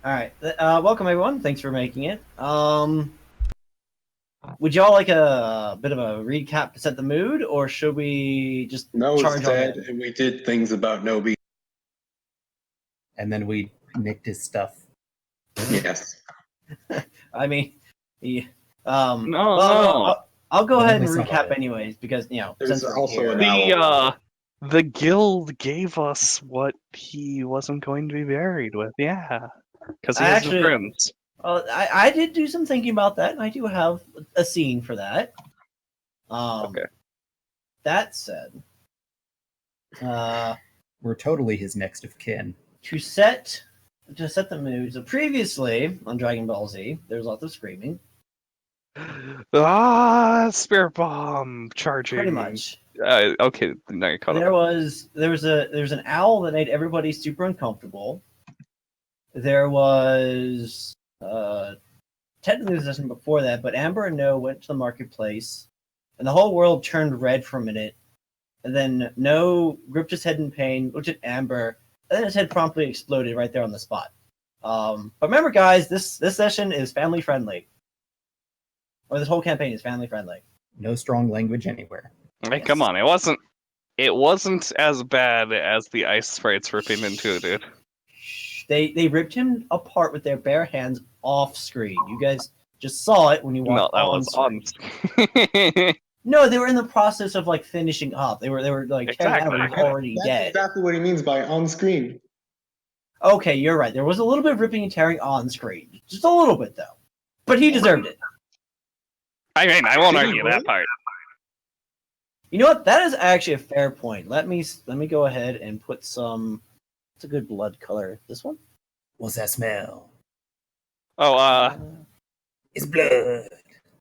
All right. Welcome everyone. Thanks for making it. Would y'all like a bit of a recap to set the mood, or should we just Noah's charge on dead, in? and we did things about Nobi. And then we nicked his stuff. Yes. I mean, yeah, No. I'll go Well, ahead and only some of recap it. anyways because There's since we're also here. an owl. The guild gave us what he wasn't going to be buried with. Yeah, because he I has no actually- friends. I did do some thinking about that, and I do have a scene for that. Okay. That said, We're totally his next of kin. to set the mood. So previously on Dragon Ball Z, there's lots of screaming. Spirit bomb charging. Pretty much. Okay, now you're caught up. There was an owl that made everybody super uncomfortable. There was technically the session before that, but Amber and No went to the marketplace, and the whole world turned red for a minute. And then No gripped his head in pain, looked at Amber, and then his head promptly exploded right there on the spot. But remember, guys, this session is family friendly, or this whole campaign is family friendly. No strong language anywhere. Hey, come on! It wasn't as bad as the ice sprites ripping into it, dude. They ripped him apart with their bare hands off screen. You guys just saw it when you No, walked that was on. No, they were in the process of like finishing up. They were like tearing out. He was already That's dead. exactly what he means by on screen. Okay, you're right. There was a little bit of ripping and tearing on screen, just a little bit though, but he deserved it. I mean, I won't Did he argue really? that part. You know what? That is actually a fair point. Let me go ahead and put some. It's a good blood color. This one. What's that smell? Oh, It's blood.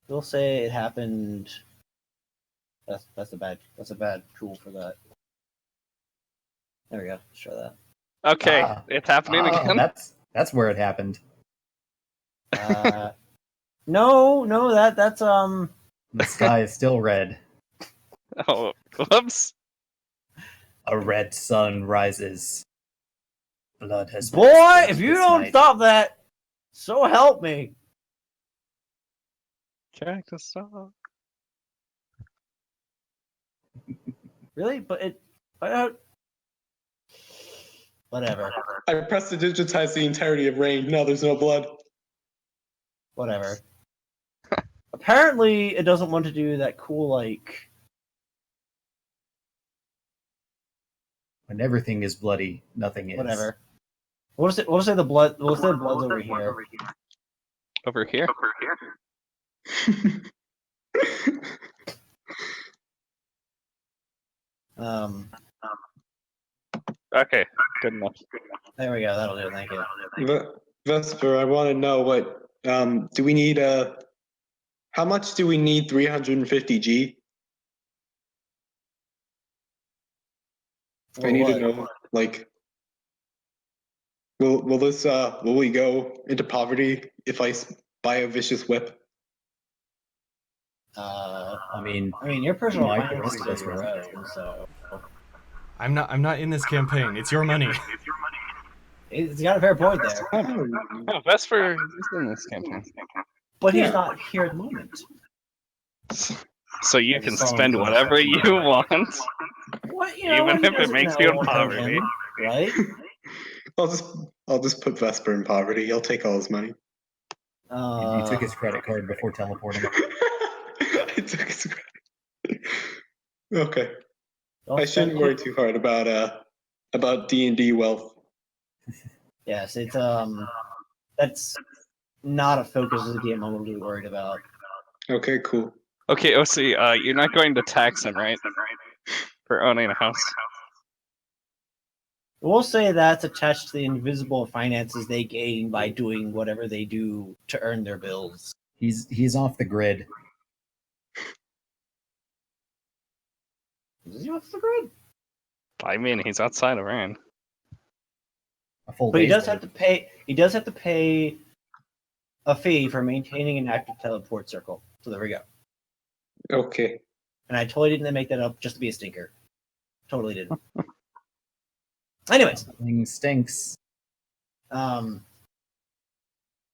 We'll say it happened. That's a bad tool for that. There we go. Let's try that. okay, Ah. it's happening again. That's where it happened. No, that's The sky is still red. Oh, whoops! A red sun rises. Blood has been boy. spilled If you this don't night. stop that, so help me. Cactus stop. Really? But it. I don't. Whatever. I pressed to digitize the entirety of rain. Now there's no blood. Whatever. Apparently, it doesn't want to do that cool like. When everything is bloody, nothing is. Whatever. We'll say the blood. We'll say the blood's over here. Over here. Okay, good enough. There we go. That'll do. Thank you. Vesper, I want to know what do we need how much do we need 350G? I need to know, like, will we go into poverty if I buy a vicious whip? I mean, your personal Mike, finances the rest are of your us. own, so I'm not in this campaign. It's your money. it's got a fair point there. Oh, Vesper is in this campaign, But he's Yeah. not here at the moment. so you can spend whatever you want. What Even what he if it doesn't makes know you in will hurt poverty. him, right? I'll just put Vesper in poverty. I'll take all his money. you took his credit card before teleporting. I took his credit. Okay. don't I shouldn't spend- worry too hard about D&D wealth. Yes, it's that's not a focus of the game I'm really worried about. Okay, cool. Okay, OC, you're not going to tax him, right? For owning a house. We'll say that's attached to the invisible finances they gain by doing whatever they do to earn their bills. He's off the grid. Is he off the grid? I mean, he's outside of Rand. A full But he day's does have to pay. He does have to pay a fee for maintaining an active teleport circle. So there we go. Okay. And I totally didn't make that up just to be a stinker. Totally didn't. Anyways, Something stinks.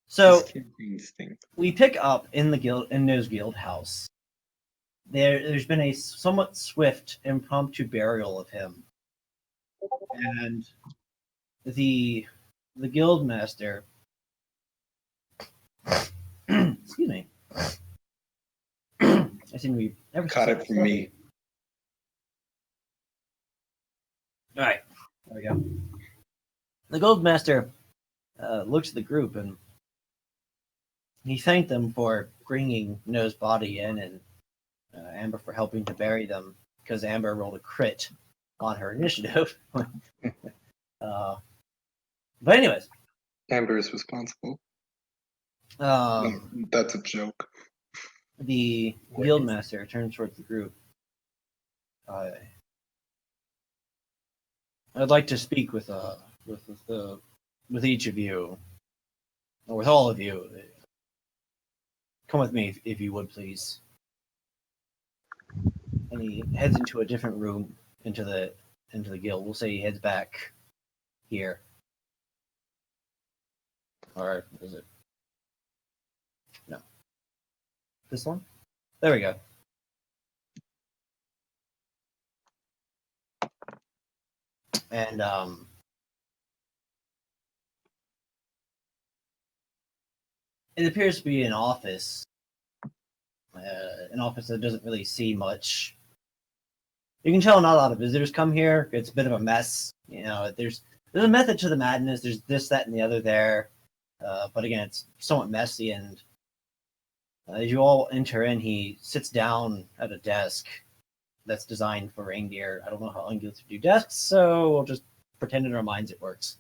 So This campaign stinks. we pick up in the guild in No's guild house. There's been a somewhat swift impromptu burial of him, and the guild master. Excuse me. I seem to be ever Caught it from me. All right, there we go. The guild master looks at the group and he thanked them for bringing No's body in, and Amber for helping to bury them because Amber rolled a crit on her initiative. But anyways, Amber is responsible. um, No, that's a joke. the guild master turns towards the group. I'd like to speak with each of you, or with all of you. Come with me, if you would, please. And he heads into a different room, into the guild. We'll say he heads back here, or is it? No, this one. There we go. And it appears to be an office that doesn't really see much. You can tell not a lot of visitors come here. It's a bit of a mess. You know, there's a method to the madness. There's this, that, and the other there. But again, it's somewhat messy. And as you all enter in, he sits down at a desk that's designed for reindeer. I don't know how Unguils do desks, so we'll just pretend in our minds it works.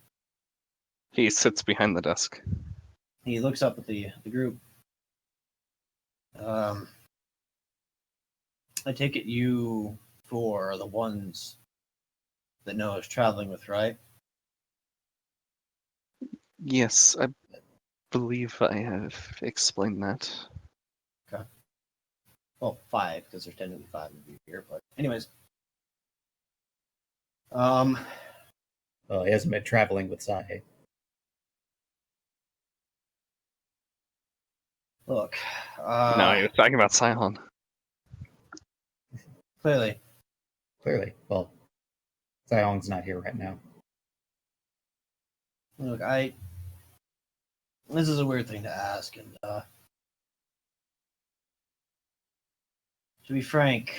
He sits behind the desk. He looks up at the group. I take it you four are the ones that Noah's traveling with, right? Yes, I believe I have explained that. Okay. Well, five, because there's technically five of you here. But anyways, Well, he hasn't been traveling with Sai. look. No, he was talking about Scion. Clearly, Clearly. Well, Xiong's not here right now. look. This is a weird thing to ask, and to be frank,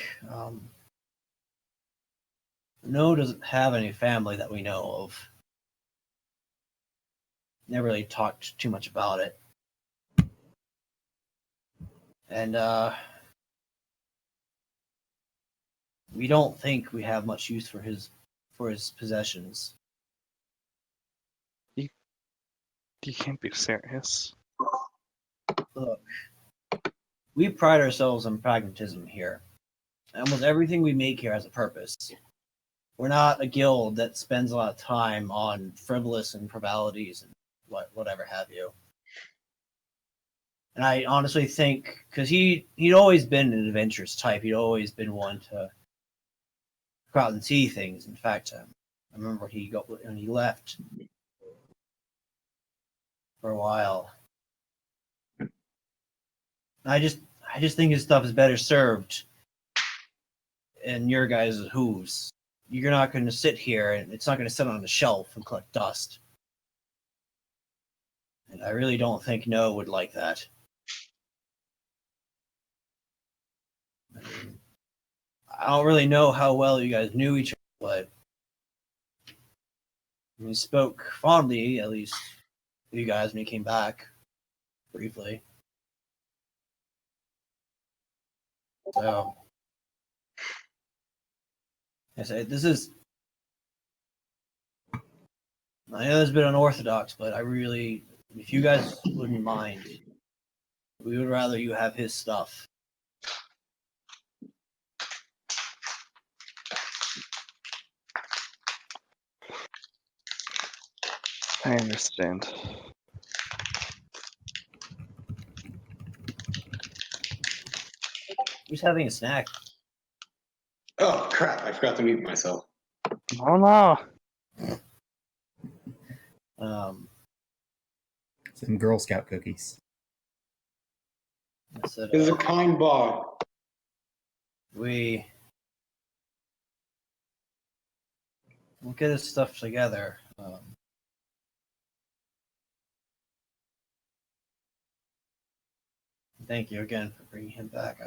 No doesn't have any family that we know of. Never really talked too much about it. And we don't think we have much use for his possessions. You can't be serious. Look, we pride ourselves on pragmatism here. Almost everything we make here has a purpose. We're not a guild that spends a lot of time on frivolous and frivolities and whatever have you. And I honestly think, because he'd always been an adventurous type, he'd always been one to go out and see things. In fact, I remember when he left for a while. I just think his stuff is better served in your guys' hooves. You're not going to sit here, and it's not going to sit on the shelf and collect dust. And I really don't think No would like that. I don't really know how well you guys knew each other, but we spoke fondly, at least, of you guys when you came back, briefly. So, I say I know this has been unorthodox, but if you guys wouldn't mind, we would rather you have his stuff. I understand. Who's having a snack? Oh crap! I forgot to mute myself. Oh no! Some Girl Scout cookies. I said, It's a kind bar. we'll get this stuff together. Thank you again for bringing him back.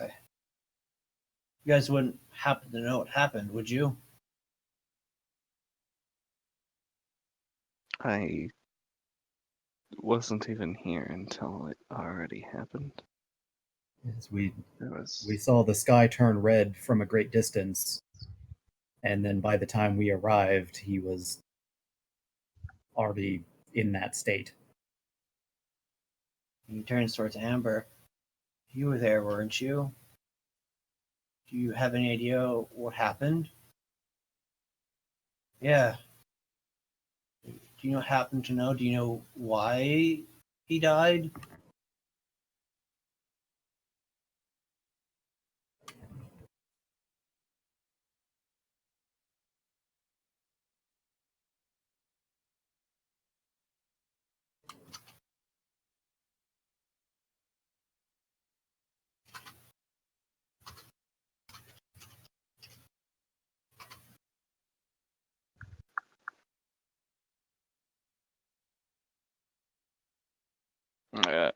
You guys wouldn't happen to know what happened, would you? I wasn't even here until it already happened. Yes, we There was saw the sky turn red from a great distance, and then by the time we arrived, he was already in that state. He turns towards Amber. You were there, weren't you? Do you have any idea what happened? Yeah. Do you happen to know? Do you know why he died?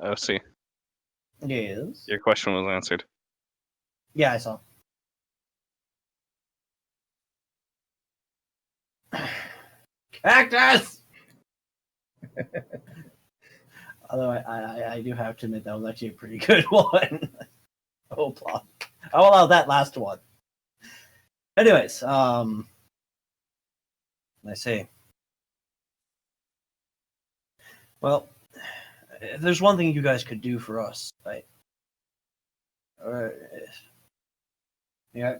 OC. Yes. Your question was answered. Yeah, I saw. Cactus! Although I do have to admit that was actually a pretty good one. I'll allow that last one. Anyways, I say, well, if there's one thing you guys could do for us, right? Yeah.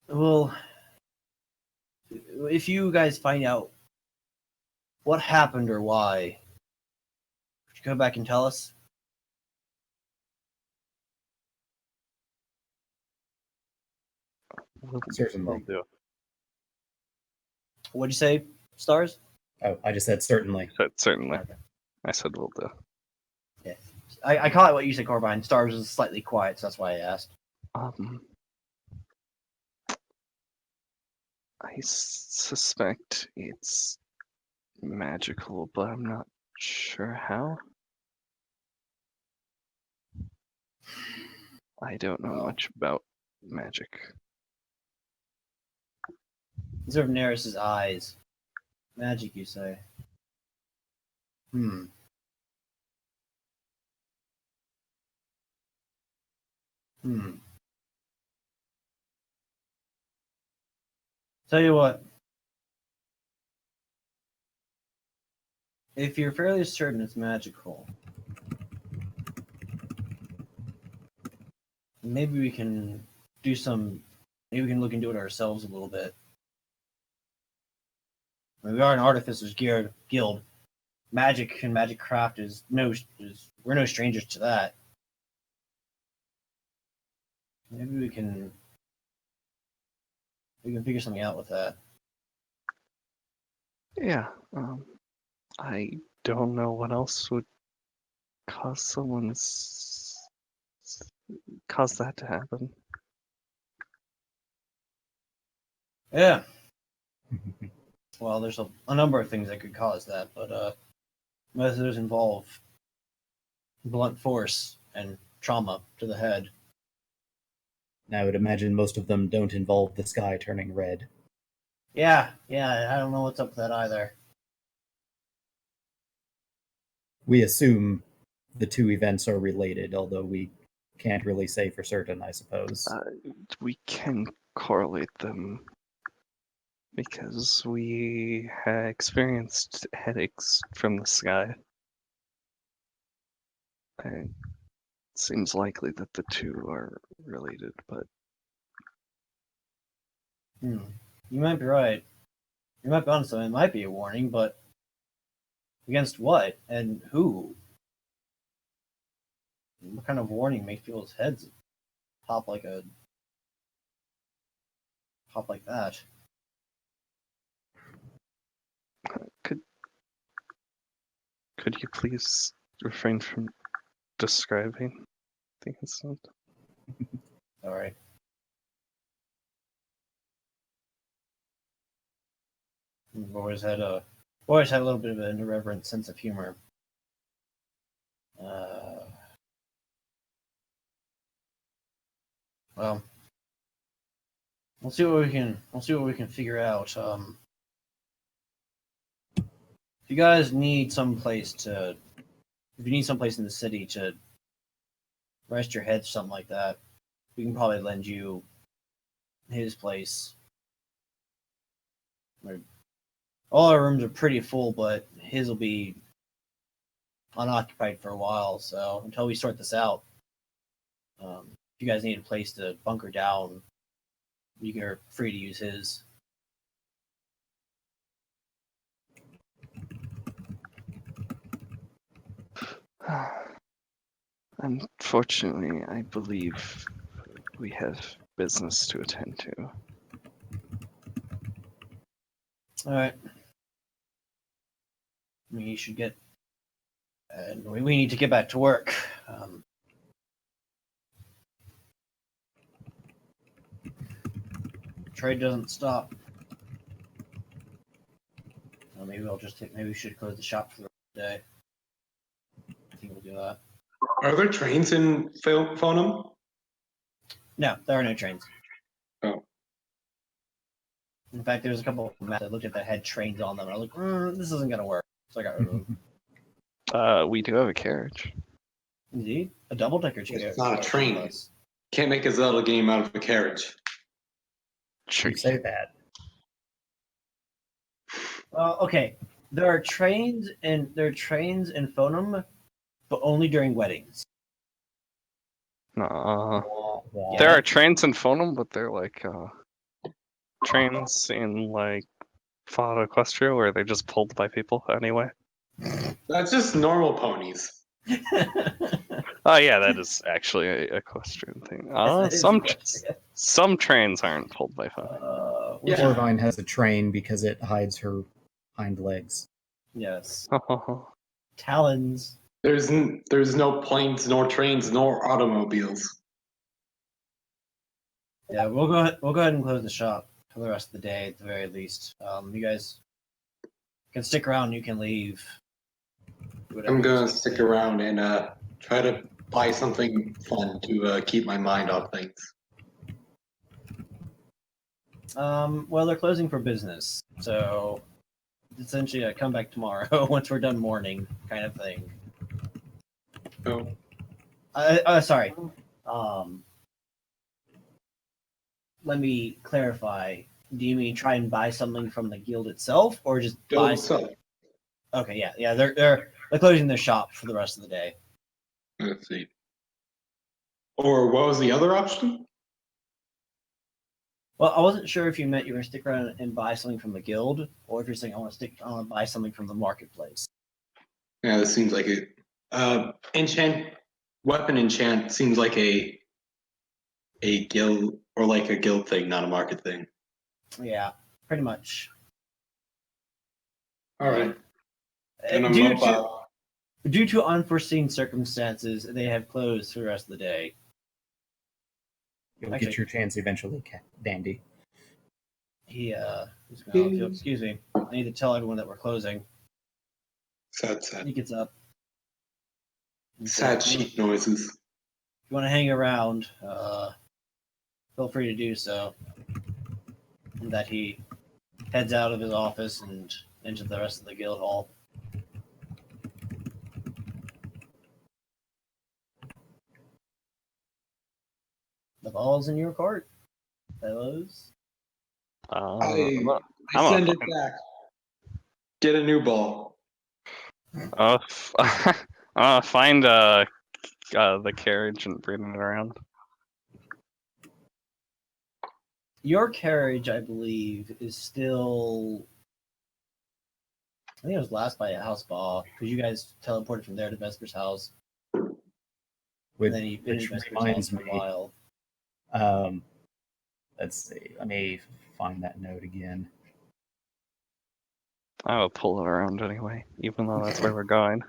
Well, if you guys find out what happened or why, could you come back and tell us? Certainly. We'll do. What'd you say, Stars? Oh, I just said certainly. Certainly. Okay. I said we'll do. I caught what you said, Corbine. Stars was slightly quiet, so that's why I asked. I suspect it's magical, but I'm not sure how. I don't know Well. much about magic. Observe Neris's eyes. Magic, you say? Hmm. Tell you what. If you're fairly certain it's magical, maybe we can do some. Maybe we can look into it ourselves a little bit. I mean, we are an artificers guild. Magic and magic craft we're no strangers to that. Maybe we can figure something out with that. Yeah, I don't know what else would cause cause that to happen. Yeah. Well, there's a number of things that could cause that, but most of those involve blunt force and trauma to the head. And I would imagine most of them don't involve the sky turning red. Yeah, I don't know what's up with that either. We assume the two events are related, although we can't really say for certain, I suppose. We can correlate them because we experienced headaches from the sky. It seems likely that the two are related, but You might be right. You might be honest, though. It might be a warning, but against what and who? What kind of warning makes people's heads pop like that? Could you please refrain from describing the incident? Sorry. We've always had a little bit of an irreverent sense of humor. Well, we'll see what we can figure out. If you guys need if you need someplace in the city to rest your head, something like that, we can probably lend you his place. All our rooms are pretty full, but his will be unoccupied for a while. So until we sort this out, if you guys need a place to bunker down, you're free to use his. Unfortunately, I believe we have business to attend to. All right. We should get, and we need to get back to work. Trade doesn't stop. Well, maybe maybe we should close the shop for the day. I think we'll do that. Are there trains in Foenum? No, there are no trains. Oh. In fact, there's a couple of maps I looked at that had trains on them. And I was like, this isn't gonna work. So I got rid of them. We do have a carriage. Indeed, a double-decker It's carriage. not a train. Can't make a Zelda game out of a carriage. You say that. Okay. There are trains in Foenum, but only during weddings. There Yeah. are trains in Foenum, but they're like trains in like Fata Equestria where they're just pulled by people anyway. That's just normal ponies. Oh yeah, that is actually a equestrian thing. Some trains aren't pulled by Foenum. Yeah. Orvine has a train because it hides her hind legs. Yes. Talons. There's no planes, nor trains, nor automobiles. Yeah, we'll go ahead and close the shop for the rest of the day at the very least. You guys can stick around. You can leave. I'm gonna stick around and try to buy something fun to keep my mind off things. Well, they're closing for business, so essentially come back tomorrow once we're done mourning, kind of thing. Oh. Sorry. Let me clarify. Do you mean try and buy something from the guild itself, or just buy something? Okay, yeah. They're closing their shop for the rest of the day. Let's see. Or what was the other option? Well, I wasn't sure if you meant you were going to stick around and buy something from the guild, or if you're saying I want to buy something from the marketplace. Yeah, this seems like it. Weapon enchant seems like a guild or like a guild thing, not a market thing. Yeah, pretty much. All right. Due to unforeseen circumstances, they have closed for the rest of the day. You'll get your chance eventually, Dandy. Excuse me. I need to tell everyone that we're closing. Sad. He gets up. Sad sheep noises. If you want to hang around, feel free to do so. And that he heads out of his office and into the rest of the guild hall. The ball's in your court, fellows. I send it back. Get a new ball. Find the carriage and bring it around. Your carriage, I believe, is still. I think it was last by a house ball because you guys teleported from there to Vesper's house. And then you've been in Vesper's house for a while. Let's see. Let me find that note again. I will pull it around anyway, even though that's where we're going.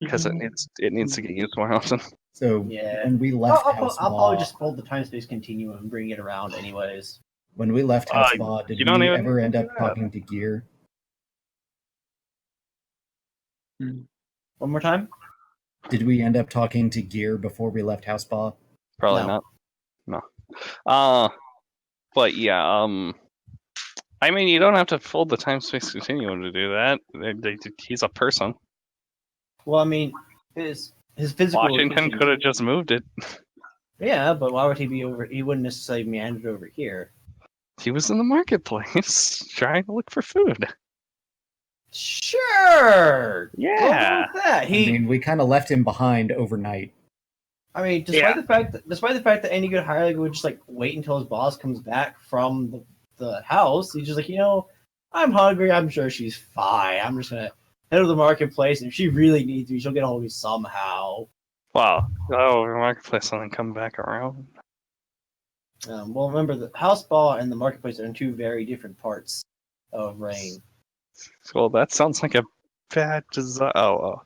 because it needs to get used more often. So Yeah. when we left I'll House probably Ba, just fold the time space continuum and bring it around anyways. when we left House Ba, did you don't we even ever need end to up do that. talking to Gear? One more time? Did we end up talking to Gear before we left House Ba? Probably No. not. No. But yeah. I mean, you don't have to fold the time space continuum to do that. He's a person. Well, I mean, his physical Washington location- could have just moved it. Yeah, but why would he be over? He wouldn't necessarily meander over here. He was in the marketplace trying to look for food. Sure. Yeah. Go with that. I mean, we kind of left him behind overnight. Despite the fact that any good hireling would just like wait until his boss comes back from the house, he's just like, I'm hungry. I'm sure she's fine. I'm just gonna head to the marketplace, and if she really needs me, she'll get a hold of me somehow. Wow. Oh, the marketplace and then come back around. Well, remember the house ball and the marketplace are in two very different parts of Rain. Well, that sounds like a bad design. Oh.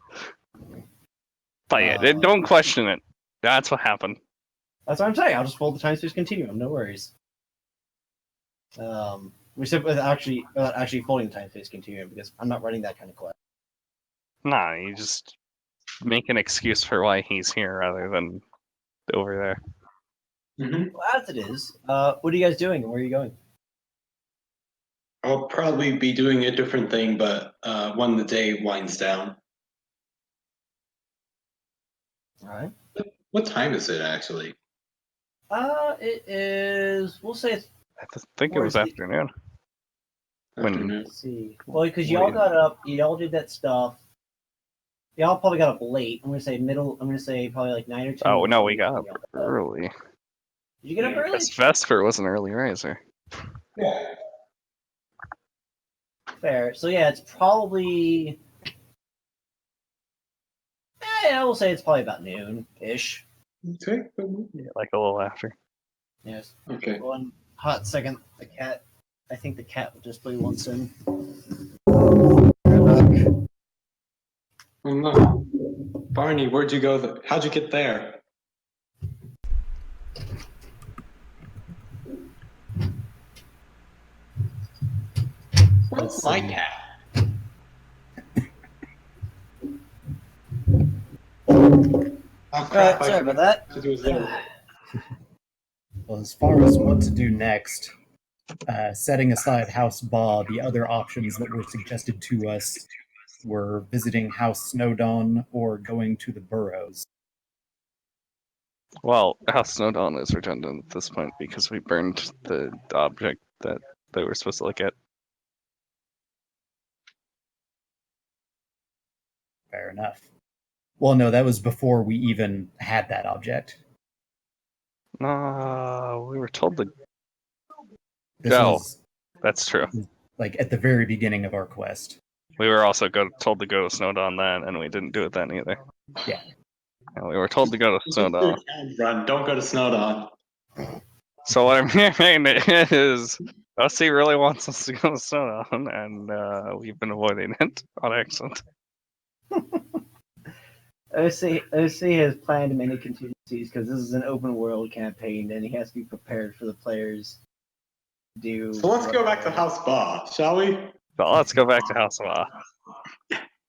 But yeah, don't question it. That's what happened. That's what I'm saying. I'll just fold the time space continuum. No worries. We said without actually folding the time space continuum because I'm not running that kind of quest. Nah, you just make an excuse for why he's here rather than over there. Well, as it is, what are you guys doing and where are you going? I'll probably be doing a different thing, but when the day winds down. All right. What time is it actually? It is. We'll say it's. I think it was Where's the- afternoon. When- Afternoon. Let's see. Well, because y'all got up, y'all did that stuff. Y'all probably got up late. I'm gonna say middle. I'm gonna say probably like 9 or 10. Oh no, we got up early. Did you get up early? Because Vesper was an early riser. Yeah. Fair. So yeah, it's probably. Yeah, we'll say it's probably about noon-ish. Okay. Yeah, like a little after. Yes. Okay. One hot second. The cat. I think the cat will just play once in. Oh no. Barney, where'd you go? How'd you get there? Where's my cat? Oh crap! Sorry about that. It was there. Well, as far as what to do next, setting aside House Ba, the other options that were suggested to us were visiting House Snowdawn or going to the Burrows. Well, House Snowdawn is redundant at this point because we burned the object that they were supposed to look at. Fair enough. Well, no, that was before we even had that object. No, we were told to. This No. was That's true. like at the very beginning of our quest. We were also told to go to Snowdawn then, and we didn't do it then either. Yeah. And we were told to go to Snowdawn. Run! Don't go to Snowdawn. So what I'm hearing is Dusty really wants us to go to Snowdawn, and we've been avoiding it on accident. OC has planned many contingencies because this is an open world campaign and he has to be prepared for the players to do. So let's go back to House Ba, shall we? So let's go back to House of Ah.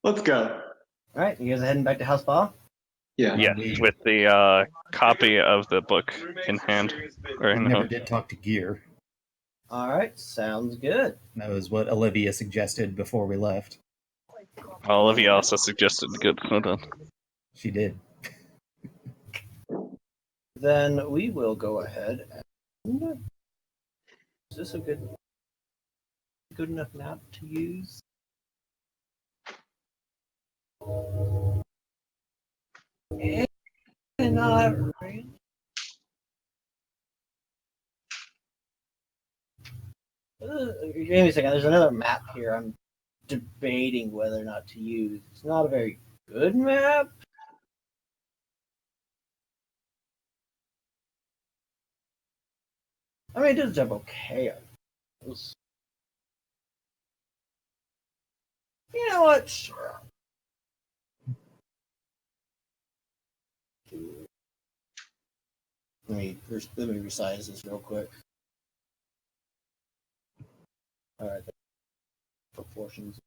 Let's go. Alright, you guys are heading back to House Ba? Yeah. Yes, with the copy of the book in hand. Or We in never hand. did talk to Gear. Alright, sounds good. That was what Olivia suggested before we left. Olivia also suggested to go to Snowdawn. She did. Then we will go ahead and. Is this a good enough map to use? And not really. Give me a second. There's another map here. I'm debating whether or not to use. It's not a very good map. I mean, it does jump okay. You know what? Sure. Let me resize this real quick. All right, the proportions.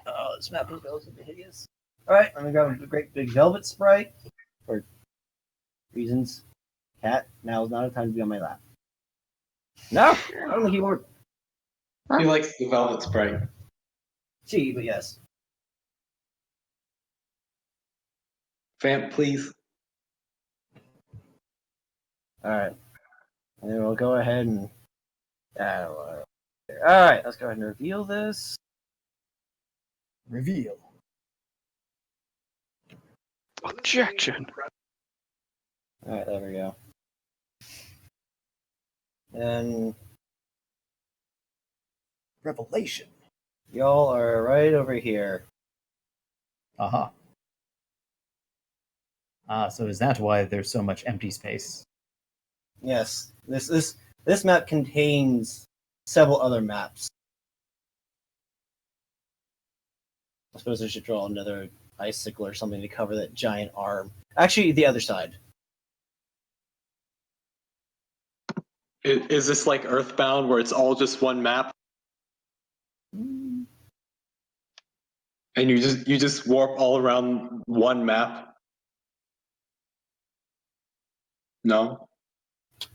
Oh, this map is relatively hideous. All right, let me grab a great big velvet spray for reasons. Cat, now is not a time to be on my lap. No, not on the keyboard. He likes the velvet spray. Gee, but yes. Vamp, please. All right, and then we'll go ahead and. All right, let's go ahead and reveal this. Reveal. Objection. All right, there we go. And Revelation. y'all are right over here. Aha. Ah, so is that why there's so much empty space? Yes, this map contains several other maps. I suppose I should draw another icicle or something to cover that giant arm. Actually, the other side. Is this like Earthbound, where it's all just one map, and you just warp all around one map? No.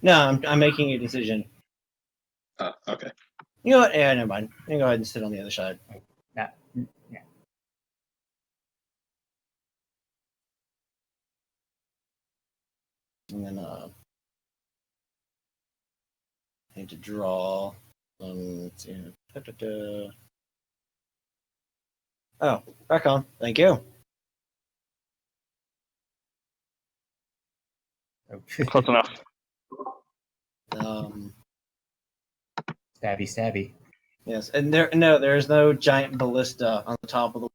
No, I'm making a decision. Okay. You know what? Yeah, never mind. I'm gonna go ahead and sit on the other side. Yeah. And then I need to draw let's see. Oh, back on. Thank you. Okay. Close enough. Stabby, stabby. Yes, and there's no giant ballista on the top of the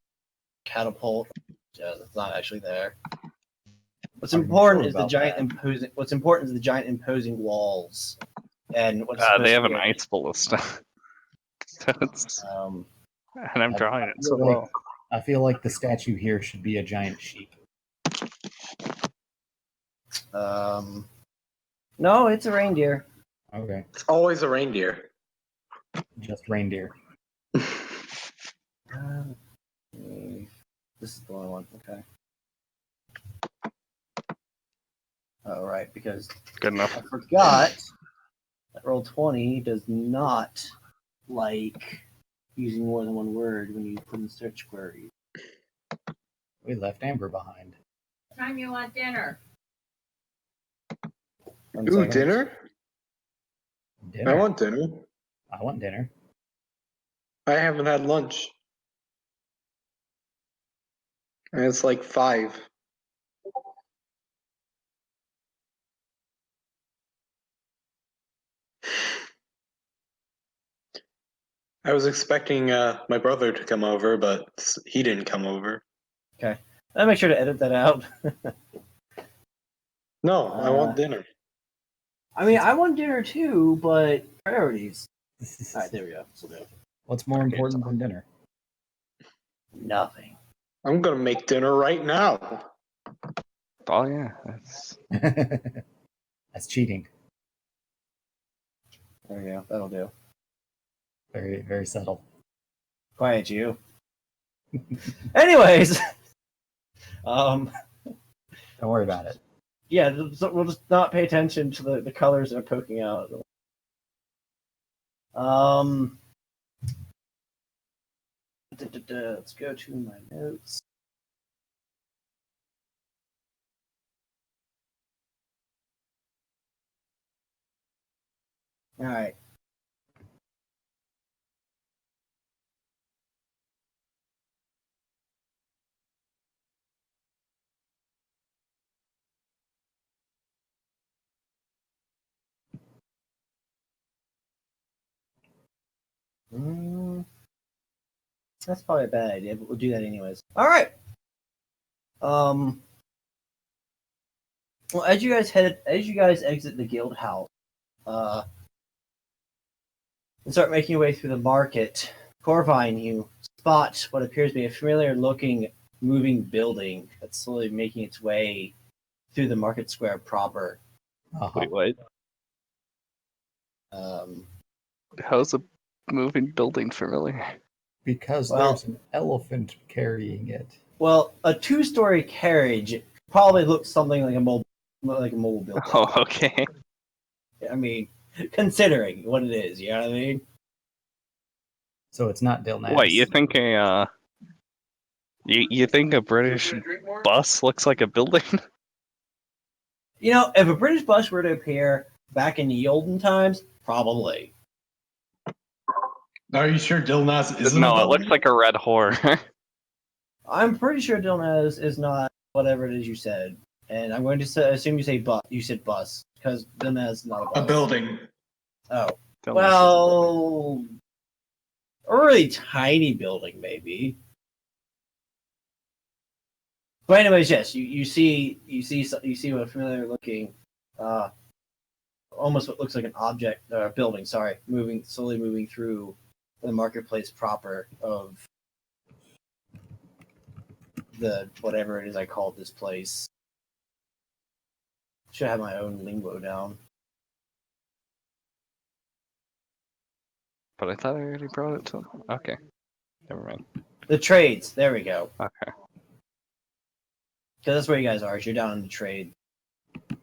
catapult. Yeah, it's not actually there. What's Are you important sure is the about giant that? imposing. What's important is the giant imposing walls, and what's They supposed have to an be ice ballista. So it's, and I'm I drawing it so feel like- well. I feel like the statue here should be a giant sheep. No, it's a reindeer. Okay. It's always a reindeer. Just reindeer. This is the only one. Okay. Oh, right, because Good enough. I forgot that Roll20 does not like using more than one word when you put in search query. We left Amber behind. What time you want dinner? One Ooh, second. dinner? Dinner. I want dinner. I want dinner. I haven't had lunch. And it's like 5. I was expecting my brother to come over, but he didn't come over. Okay. I'll make sure to edit that out. No, I want dinner. I mean, I want dinner too, but priorities. All right, there we go. So What's more important than dinner? nothing. I'm gonna make dinner right now. Oh yeah, that's That's cheating. There we go. That'll do. Very, very subtle. Quiet you. Anyways, Don't worry about it. yeah, we'll just not pay attention to the colors that are poking out. Let's go to my notes. All right. That's probably a bad idea, but we'll do that anyways. All right. Well, as you guys exit the guild house, and start making your way through the market, Corvine, you spot what appears to be a familiar-looking moving building that's slowly making its way through the market square proper. Uh-huh. Wait, what? Um, How's a moving building familiar? Because Well- there's an elephant carrying it. well, a 2-story carriage probably looks something like a mobile building. Oh, okay. I mean, considering what it is, you know what I mean? So it's not Dilnas. What, you think you think a British bus looks like a building? You know, if a British bus were to appear back in the olden times, probably. Are you sure Dilnas isn't? No, a it looks building? like a red whore. I'm pretty sure Dilnaz is not whatever it is you said, and I'm going to assume you say bus. You said bus because Dilnaz is not a bus. A building. Oh, Dilnas is a building. well, a really tiny building maybe. But anyways, yes, you see what familiar looking, almost what looks like an object building. Sorry, slowly moving through the marketplace proper of the whatever it is I called this place. Should have my own lingo down. But I thought I already brought it to. Okay, never mind. The trades. There we go. Okay. Because that's where you guys are. Is you're down in the trade. And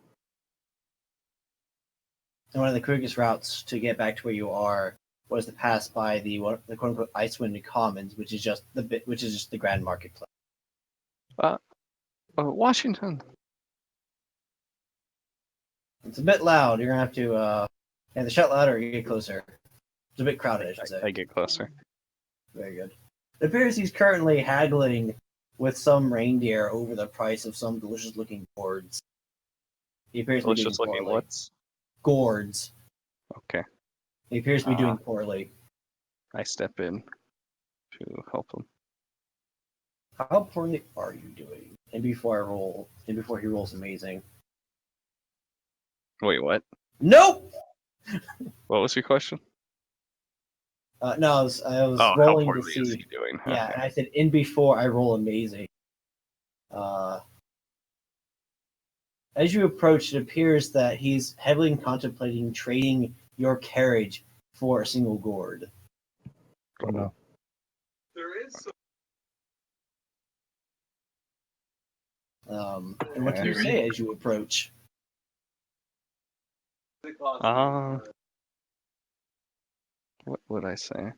one of the quickest routes to get back to where you are was to pass by the quote unquote Icewind Commons, which is just the Grand Marketplace. Washington. It's a bit loud. You're gonna have to either shout louder or you get closer. It's a bit crowded, I should say. I get closer. Very good. It appears he's currently haggling with some reindeer over the price of some delicious-looking gourds. He appears to be doing Delicious looking poorly. what's? Gourds. Okay. He appears to be doing poorly. I step in to help him. How poorly are you doing? And before he rolls amazing. Wait, what? Nope. What was your question? No, I was Oh, how rolling to poorly is see. he doing? Yeah, Okay. and I said in before I roll amazing. As you approach, it appears that he's heavily contemplating trading your carriage for a single gourd. Oh, no. And what do you say as you approach? What would I say?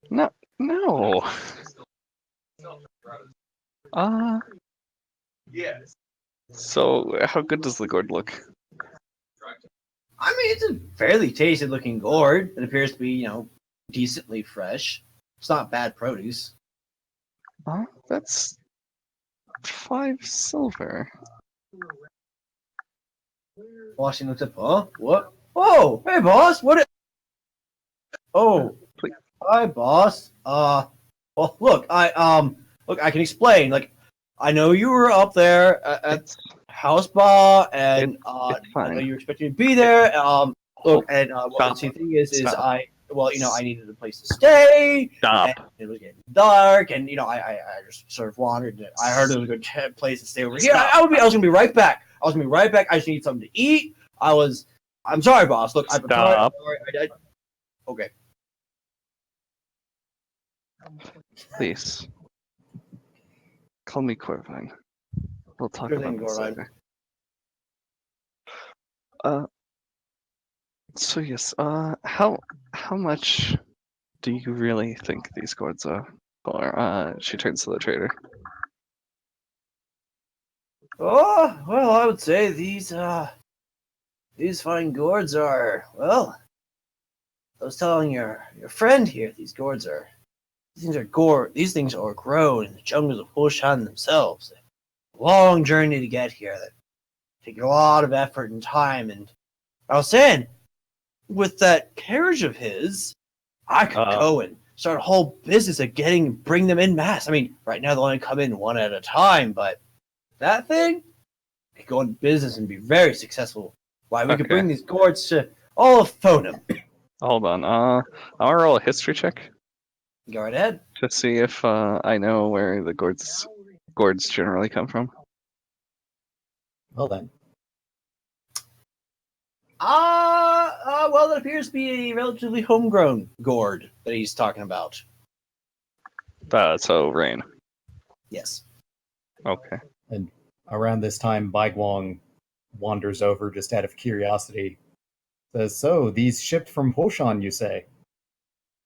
No. So how good does the gourd look? I mean, it's a fairly tasty looking gourd. It appears to be, decently fresh. It's not bad produce. That's 5 silver. Washington looks up. Huh? What? Oh, hey, boss. Oh, Please. hi, boss. Well, look, I can explain. Like, I know you were up there at House Bar, and I know fine. you were expecting to be there. Look, and Stop. the thing is Stop. I needed a place to stay. Stop. And it was getting dark, and I just sort of wandered. I heard it was a good place to stay over here. Stop. I was gonna be right back. I just need something to eat. I'm sorry, boss. Look, I'm Stop. sorry. Okay. Please. Call me Corvine. We'll talk Sure about thing, this Corvine. later. So yes, how much do you really think these gourds are? Or she turns to the trader. Oh, well, I would say these fine gourds are, well, I was telling your friend here, these things are grown in the jungles of Hoshan themselves. A long journey to get here that take a lot of effort and time, and I was saying, with that carriage of his, I could go and start a whole business of bring them in mass. I mean, right now they'll only come in one at a time, but that thing could go into business and be very successful. Why, we could Okay. bring these gourds to all of Foenum. Hold on. I want to roll a history check. Go right ahead. to see if I know where the gourds generally come from. Well then, Well, it appears to be a relatively homegrown gourd that he's talking about. So rain. Yes. Okay. and around this time, Baiguang wanders over just out of curiosity. Says, "So these shipped from Hoshan, you say?"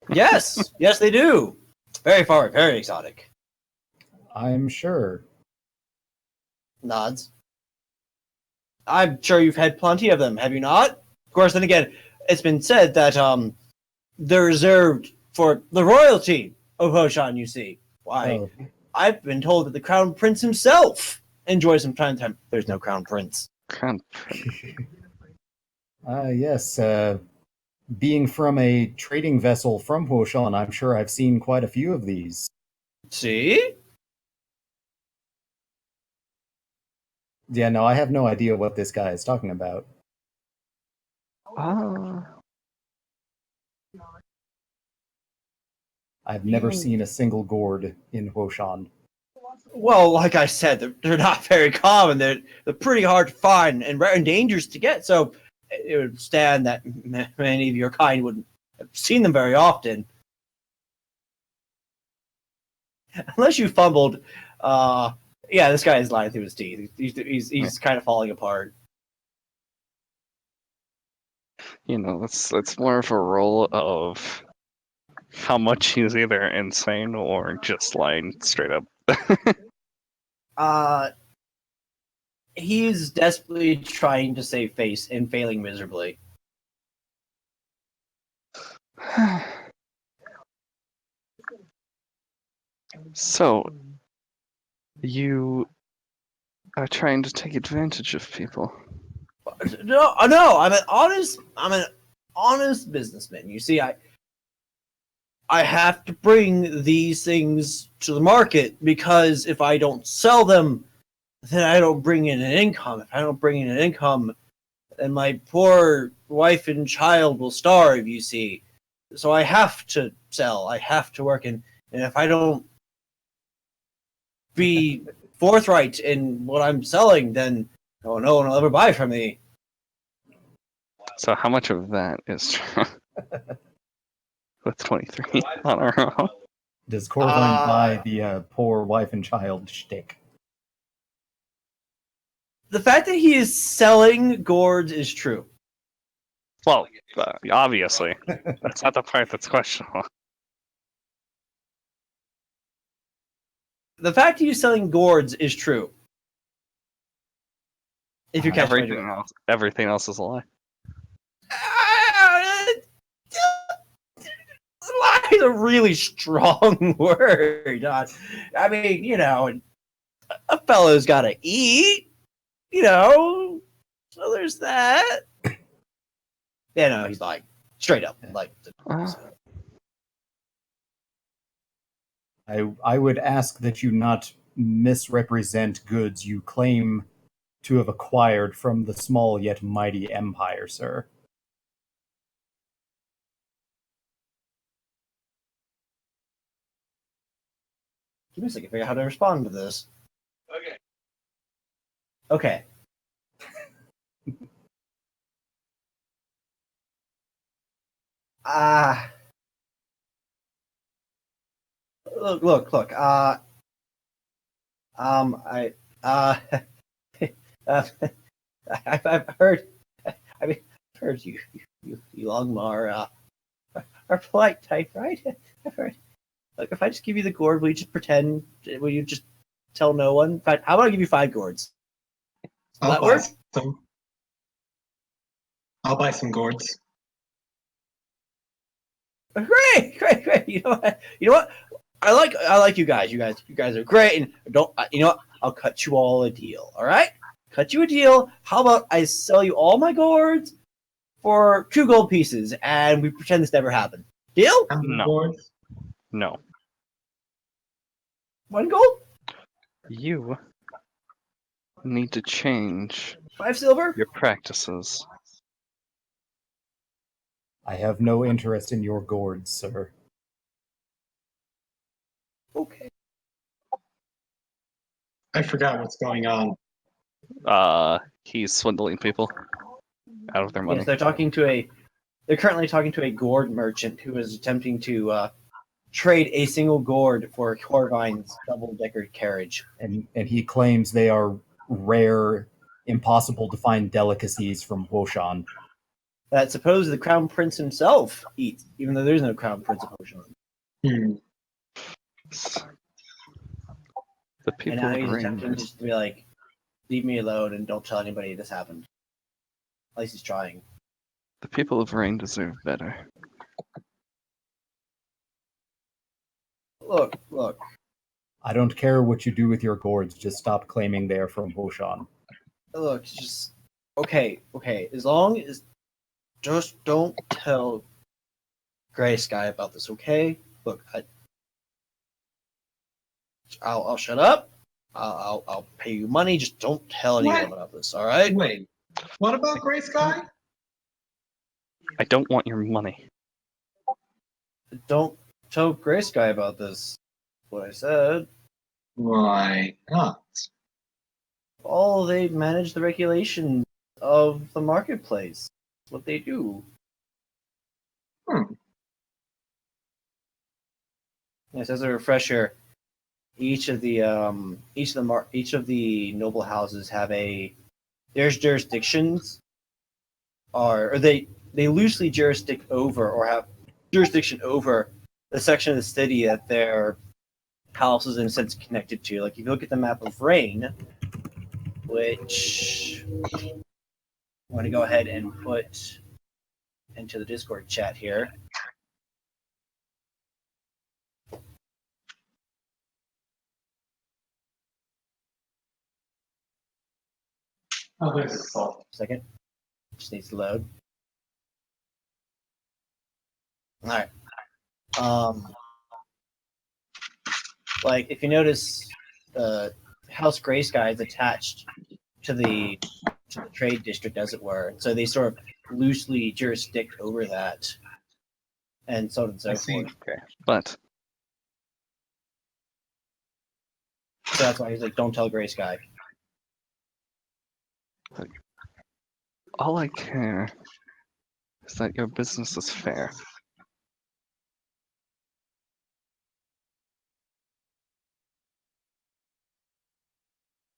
Yes, yes, they do. Very far, very exotic. I'm sure. Nods. I'm sure you've had plenty of them, have you not? Of course, then again, it's been said that they're reserved for the royalty of Hoshan, you see. Why? Oh, I've been told that the Crown Prince himself enjoys some time. There's no Crown Prince. yes. Being from a trading vessel from Hoshan, I'm sure I've seen quite a few of these. See? Yeah, no, I have no idea what this guy is talking about. I've never seen a single gourd in Hoshan. Well, like I said, they're not very common. They're pretty hard to find and rare and dangerous to get. So it would stand that many of your kind wouldn't have seen them very often, unless you fumbled. Yeah, this guy is lying through his teeth. He's kind of falling apart. You know, it's more of a role of how much he's either insane or just lying straight up. He's desperately trying to save face and failing miserably. So, you are trying to take advantage of people. No, I'm an honest businessman. You see, I have to bring these things to the market because if I don't sell them, then I don't bring in an income. If I don't bring in an income, then my poor wife and child will starve, you see. So I have to sell. I have to work, and if I don't be forthright in what I'm selling, then no one will ever buy from me. So how much of that is true? With 23 on our own? Does Corvine buy the poor wife and child shtick? The fact that he is selling gourds is true. Well, obviously. That's not the part that's questionable. The fact that he's selling gourds is true. If you catch my drift. Everything else is a lie. Lie is a really strong word. I mean, you know, a fellow's got to eat, you know. So there's that. Yeah, no, he's like straight up, like. I would ask that you not misrepresent goods you claim to have acquired from the small yet mighty empire, sir. Give me a second to figure out how to respond to this. Okay. Okay. Look. I've heard. I mean, I've heard you Longmar are polite type, right? I've heard. Like, if I just give you the gourd, will you just pretend? Will you just tell no one? How about I give you 5 gourds? Will that work? I'll buy some gourds. Great. You know what? I like you guys. You guys are great. And you know what? I'll cut you all a deal. All right? Cut you a deal. How about I sell you all my gourds for 2 gold pieces, and we pretend this never happened. Deal? No. Gourds? No. 1 gold? You need to change 5 silver? your practices. I have no interest in your gourds, sir. Okay. I forgot what's going on. He's swindling people out of their money. Yes, they're currently talking to a gourd merchant who is attempting to trade a single gourd for Corvine's double-decker carriage. And he claims they are rare, impossible to find delicacies from Woshan. That suppose the crown prince himself eats, even though there's no crown prince of Ocean. Hmm. The And people now of he's Rain. attempting just to be like, leave me alone and don't tell anybody this happened. At least he's trying. The people of Rain deserve better. Look. I don't care what you do with your gourds, just stop claiming they are from Woshan. Look, just okay. As long as just don't tell Gray Sky about this, okay? Look, I'll shut up. I'll pay you money. Just don't tell anyone What? about this, all right? Wait, what about Gray Sky? I don't want your money. Don't tell Gray Sky about this. What I said. Why not? Oh, they manage the regulations of the marketplace. That's what they do. Hmm. Yes, as a refresher, each of the noble houses have there's jurisdictions, or they loosely jurisdict over or have jurisdiction over the section of the city that their house is in a sense connected to. Like if you look at the map of Rain, which I'm going to go ahead and put into the Discord chat here. Oh, there's a salt. Second. Just needs to load. Alright. Like if you notice House Gray Sky is attached to the trade district as it were. So they sort of loosely jurisdict over that. And so on and so I see. forth. Okay. But So that's why he's like, don't tell Gray Sky. all I care is that your business is fair.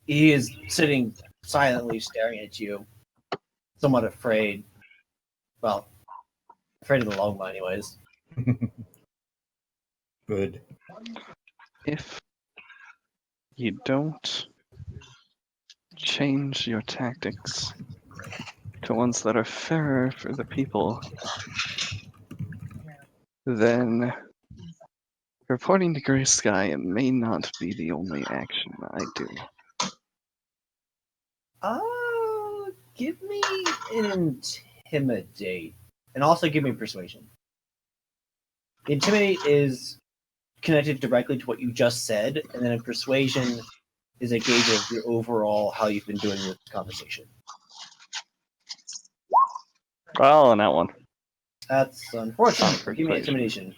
He is sitting silently staring at you, somewhat afraid. Well, afraid of the long run, anyways. Good. If you don't change your tactics to ones that are fairer for the people, then reporting to Gray Sky may not be the only action I do. Give me an intimidate, and also give me persuasion. Intimidate is connected directly to what you just said, and then persuasion is a gauge of your overall how you've been doing with the conversation. Well, on that one. That's unfortunate. For Give me persuasion. intimidation.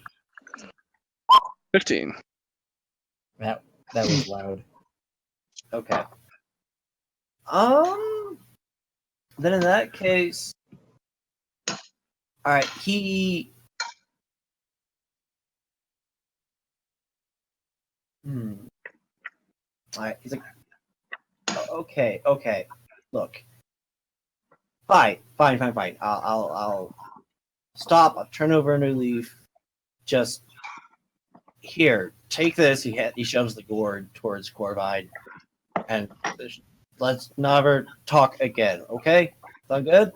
15. That was loud. Okay. Then in that case, all right. He. All right. He's like, okay. Look. Fine. I'll stop. I'll turn over a new leaf. Just here, take this. He shoves the gourd towards Corvine, and let's never talk again. Okay? Sound good?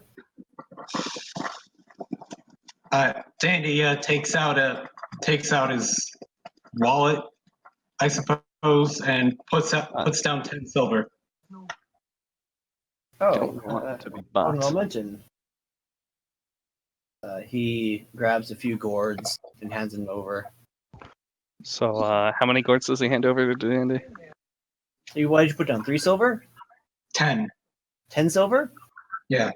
Dandy takes out his wallet, I suppose, and puts down 10 silver. Don't want to be bought. I'll mention. He grabs a few gourds and hands them over. So, how many gourds does he hand over to Dandy? What did you put down? 3 silver? 10. 10 silver? Yeah.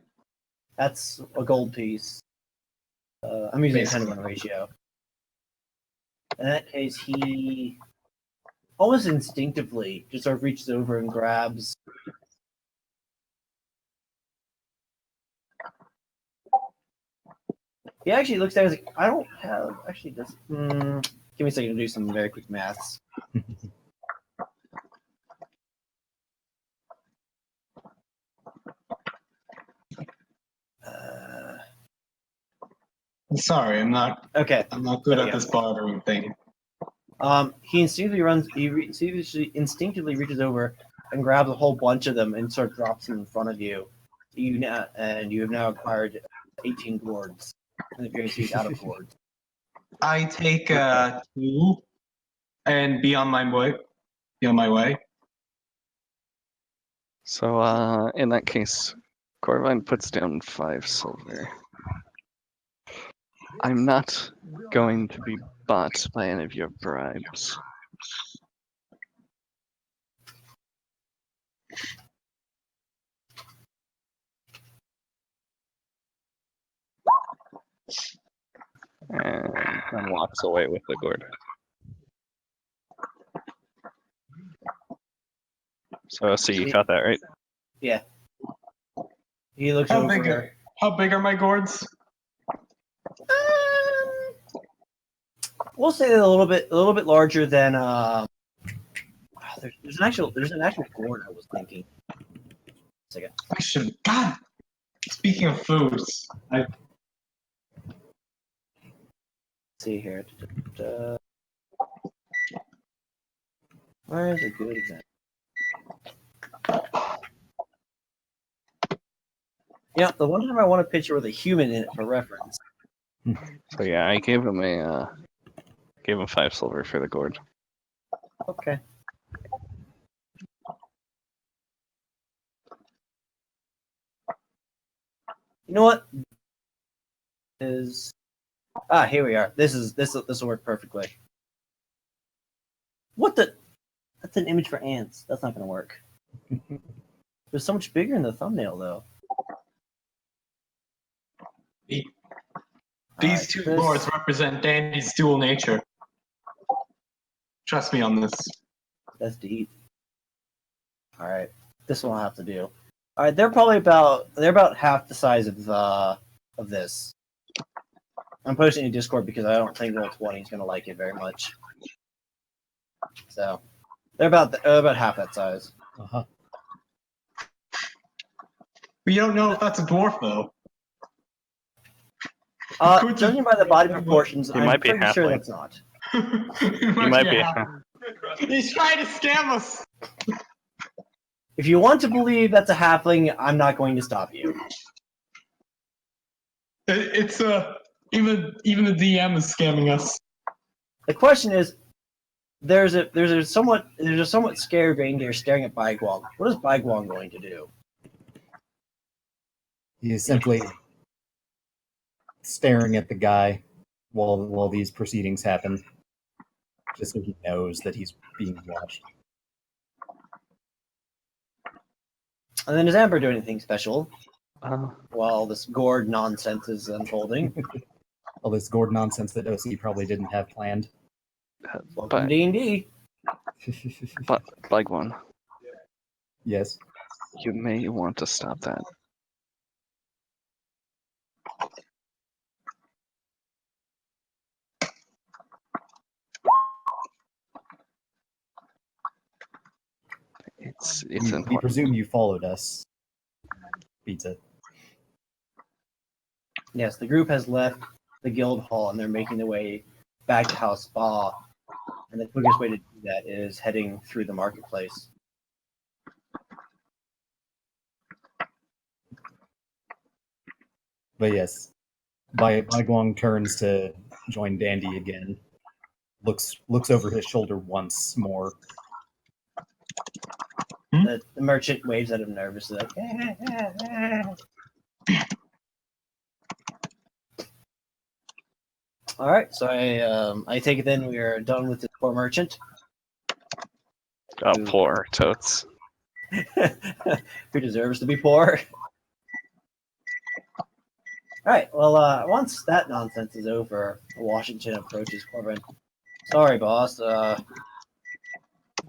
That's a gold piece. I'm using a 10 to Basically. 1 ratio. In that case, he almost instinctively, just sort of reaches over and grabs. He actually looks at it like, I don't have actually this. Give me a second to do some very quick maths. Sorry, I'm not Okay. good There we at go. this bartering thing. He instinctively runs. Instinctively reaches over and grabs a whole bunch of them and sort of drops them in front of you. You have now acquired 18 gourds. And if you're out of gourds. I take 2 and be on my way. Be on my way. So, in that case, Corvine puts down 5 silver. I'm not going to be bought by any of your bribes. And walks away with the gourd. So you caught that, right? Yeah. He looks How over. big are my gourds? We'll say they're a little bit larger than. There's an actual gourd I was thinking. Second. I should. God. Speaking of foods, See here. Where is a good example? Yeah, the one time I want a picture with a human in it for reference. So yeah, I gave him 5 silver for the gourd. Okay. You know what? Here we are. This will work perfectly. What the? That's an image for ants. That's not going to work. They're so much bigger in the thumbnail, though. these two gourds represent Dandy's dual nature. Trust me on this. That's deep. All right, this one I'll have to do. All right, they're about half the size of this. I'm posting in Discord because I don't think Roll20 is going to like it very much. So they're about half that size. Uh-huh. We don't know if that's a dwarf though. Judging by the body proportions, He I'm might be pretty sure halfling. that's not. He might be. He's trying to scam us. If you want to believe that's a halfling, I'm not going to stop you. It's even the DM is scamming us. The question is, there's a somewhat scared reindeer staring at Baiguang. What is Baiguang going to do? He is simply staring at the guy while these proceedings happen, just so he knows that he's being watched. And then does Amber do anything special Uh, while this gourd nonsense is unfolding? All this gourd nonsense that OC probably didn't have planned. Welcome but D&D. like one, Yes. you may want to stop that. It's We important. presume you followed us. Pizza. Yes, the group has left the guild hall and they're making their way back to House Spa. And the quickest way to do that is heading through the marketplace. But yes, Baiguang turns to join Dandy again. Looks over his shoulder once more. The merchant waves at him nervously, like, All right, so I take it then we are done with this poor merchant. Oh, poor totes. Who deserves to be poor. All right, well, once that nonsense is over, Washington approaches Corbin. Sorry, boss.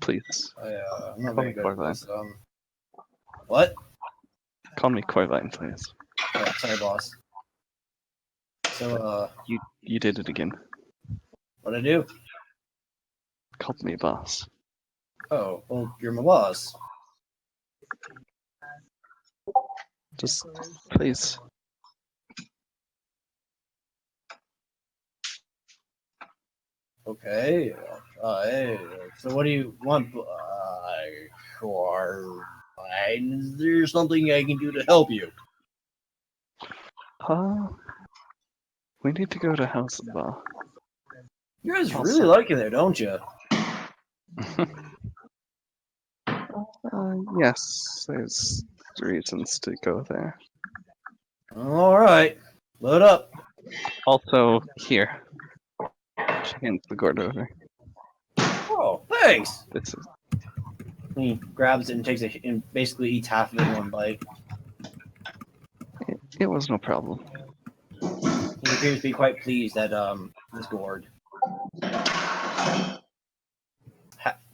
please. I'm not Call very me good at Corvine. this. What? Call me Corvine, please. Oh, sorry, boss. So, You did it again. what'd I do? Called me boss. Oh, well, you're my boss. Just please. Okay, I'll try. So, what do you want? Is there something I can do to help you? We need to go to House of Ba. You guys Also- really like it there, don't you? Yes, there's reasons to go there. All right, load up. Also, here. She hands the gourd over. Oh, thanks. This is He grabs it and takes it and basically eats half of it in one bite. it was no problem. He appears to be quite pleased at this gourd.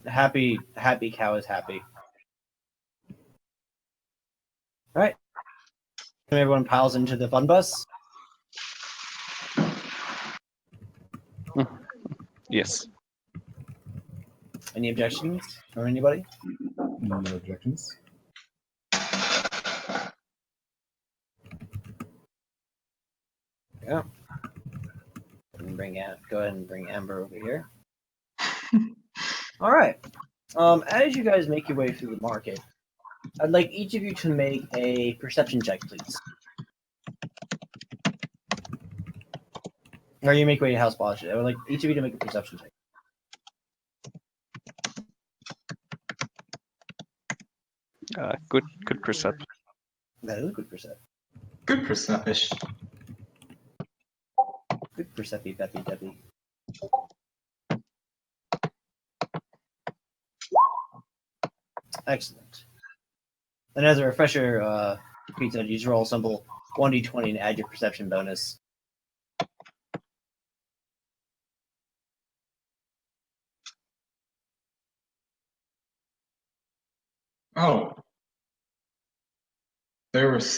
Happy cow is happy. All right. Everyone piles into the fun bus. Yes. Any objections from anybody? No objections. Yeah. Go ahead and bring Amber over here. All right. As you guys make your way through the market, I'd like each of you to make a perception check, please. Or you make your way to House Boss. I would like each of you to make a perception check. Good perception. That is a good percep. Good perception. Good percepi, Beppy, Deppy. Excellent. And as a refresher, Pizza, you just roll a simple 1d20 and add your perception bonus. Oh. There was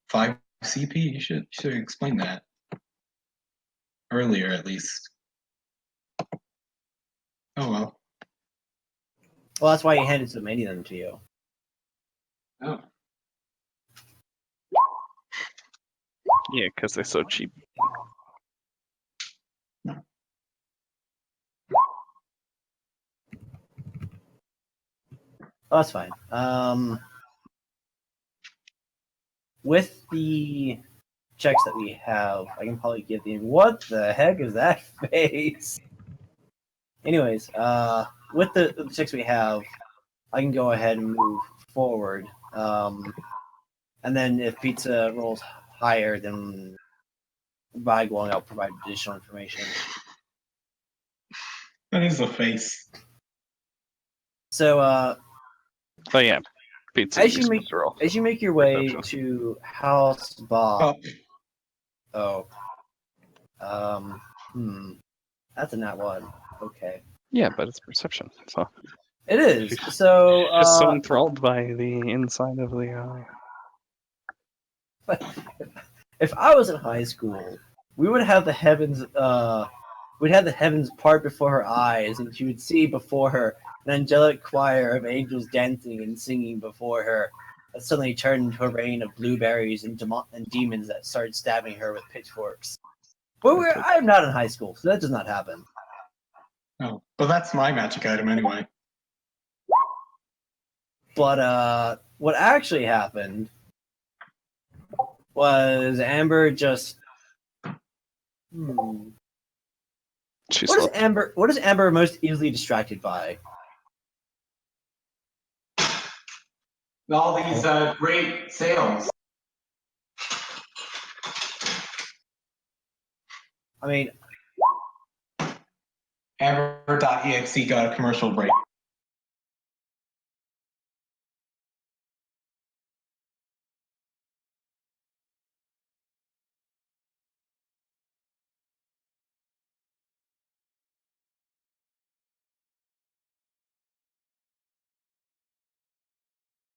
5 CP? You should explain that. Earlier, at least. Oh well. Well, that's why he handed so many of them to you. Oh. Yeah, because they're so cheap. Oh, that's fine. With the checks that we have, I can probably give the. What the heck is that face? Anyways, with the checks we have, I can go ahead and move forward. And then if Pizza rolls higher, then by going, I'll provide additional information. That is a face. So, Oh yeah, pizza. as you you're make supposed to roll. as you make your way Perception. to House Bob. Oh, That's a nat one. Okay. Yeah, but it's perception. So It is. So, just so enthralled by the inside of the. if I was in high school, we would have the heavens. We'd have the heavens part before her eyes, and she would see before her an angelic choir of angels dancing and singing before her. That suddenly turned into a rain of blueberries and demons that started stabbing her with pitchforks. But I'm not in high school, so that does not happen. Oh, but that's my magic item anyway. But what actually happened was Amber just. She What is slept. Amber? What is Amber most easily distracted by? All these great sales. I mean, Amber.exe got a commercial break.